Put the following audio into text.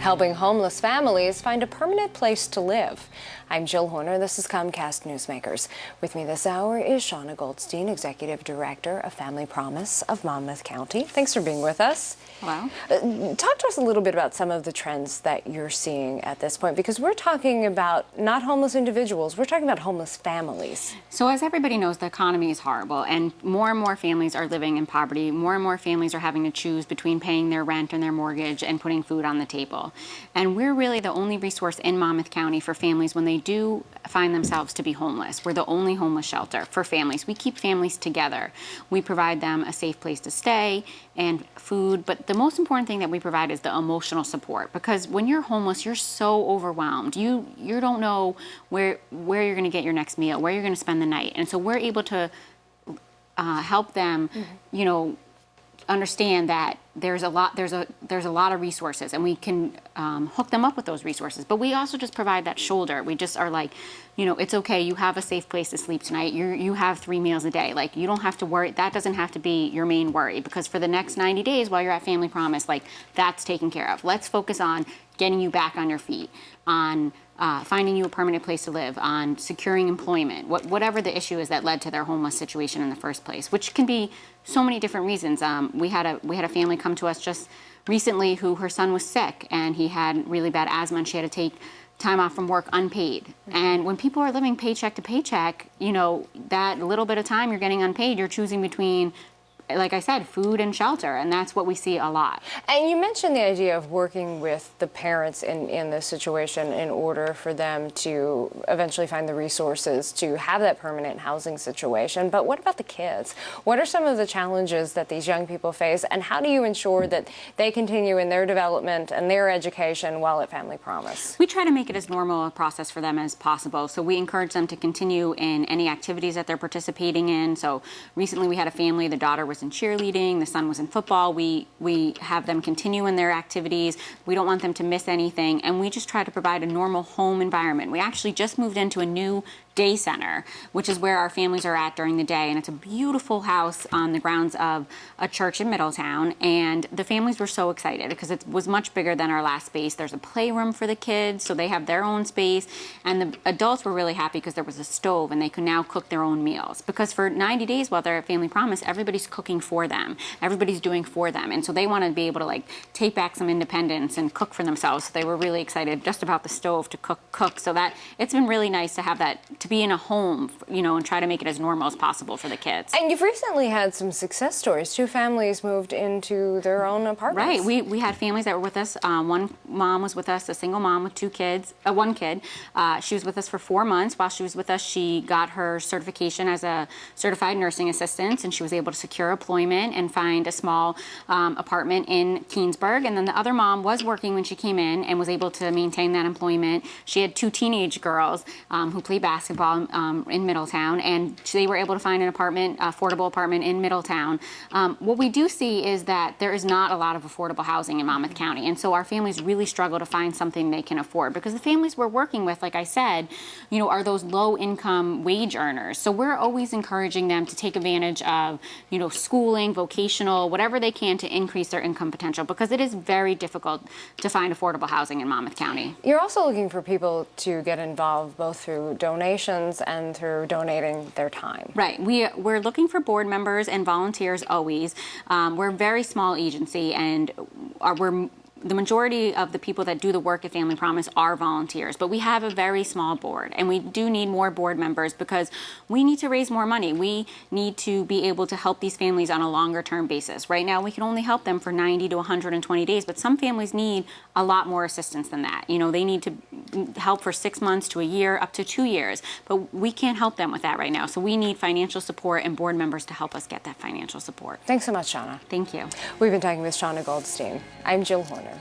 helping homeless families find a permanent place to live. I'm Jill Horner. This is Comcast Newsmakers. With me this hour is Shanna Goldstein, Executive Director of Family Promise of Monmouth County. Thanks for being with us. Hello. Talk to us a little bit about some of the trends that you're seeing at this point, because we're talking about not homeless individuals, we're talking about homeless families. So as everybody knows, the economy is horrible, and more families are living in poverty. More and more families are having to choose between paying their rent and their mortgage and putting food on the table. And we're really the only resource in Monmouth County for families when they do find themselves to be homeless. We're the only homeless shelter for families. We keep families together. We provide them a safe place to stay and food, but the most important thing that we provide is the emotional support, because when you're homeless, you're so overwhelmed. You don't know where you're going to get your next meal, where you're going to spend the night. And so we're able to help them, understand that there's a lot of resources, and we can hook them up with those resources. But we also just provide that shoulder. We just are like, it's okay. You have a safe place to sleep tonight. You have 3 meals a day. Like, you don't have to worry. That doesn't have to be your main worry, because for the next 90 days while you're at Family Promise, like, that's taken care of. Let's focus on getting you back on your feet, on finding you a permanent place to live, on securing employment, whatever the issue is that led to their homeless situation in the first place, which can be so many different reasons. We had a family come to us just recently who her son was sick, and he had really bad asthma, and she had to take time off from work unpaid. And when people are living paycheck to paycheck, that little bit of time you're getting unpaid, you're choosing between, like I said, food and shelter, and that's what we see a lot. And you mentioned the idea of working with the parents in this situation in order for them to eventually find the resources to have that permanent housing situation. But what about the kids? What are some of the challenges that these young people face, and how do you ensure that they continue in their development and their education while at Family Promise? We try to make it as normal a process for them as possible. So we encourage them to continue in any activities that they're participating in. So recently we had a family, the daughter was in cheerleading, the son was in football. We have them continue in their activities. We don't want them to miss anything, and we just try to provide a normal home environment. We actually just moved into a new day center, which is where our families are at during the day, and it's a beautiful house on the grounds of a church in Middletown, and the families were so excited because it was much bigger than our last space. There's a playroom for the kids, so they have their own space, and the adults were really happy because there was a stove and they could now cook their own meals, because for 90 days while they're at Family Promise, everybody's cooking for them, everybody's doing for them, and so they want to be able to take back some independence and cook for themselves. So they were really excited just about the stove to cook, so that it's been really nice to have that, to be in a home, and try to make it as normal as possible for the kids. And you've recently had some success stories. 2 families moved into their own apartments. Right. We had families that were with us. One mom was with us, a single mom with 2 kids, one kid. She was with us for 4 months. While she was with us, she got her certification as a certified nursing assistant, and she was able to secure employment and find a small apartment in Keensburg. And then the other mom was working when she came in and was able to maintain that employment. She had 2 teenage girls who play basketball in Middletown, and they were able to find an apartment, affordable apartment in Middletown. What we do see is that there is not a lot of affordable housing in Monmouth County, and so our families really struggle to find something they can afford, because the families we're working with, like I said, are those low-income wage earners. So we're always encouraging them to take advantage of, schooling, vocational, whatever they can to increase their income potential, because it is very difficult to find affordable housing in Monmouth County. You're also looking for people to get involved both through donations and through donating their time. Right. We're looking for board members and volunteers always. We're a very small agency, and the majority of the people that do the work at Family Promise are volunteers, but we have a very small board, and we do need more board members because we need to raise more money. We need to be able to help these families on a longer term basis. Right now, we can only help them for 90 to 120 days, but some families need a lot more assistance than that. They need to help for 6 months to a year, up to 2 years, but we can't help them with that right now. So we need financial support and board members to help us get that financial support. Thanks so much, Shanna. Thank you. We've been talking with Shanna Goldstein. I'm Jill Horner.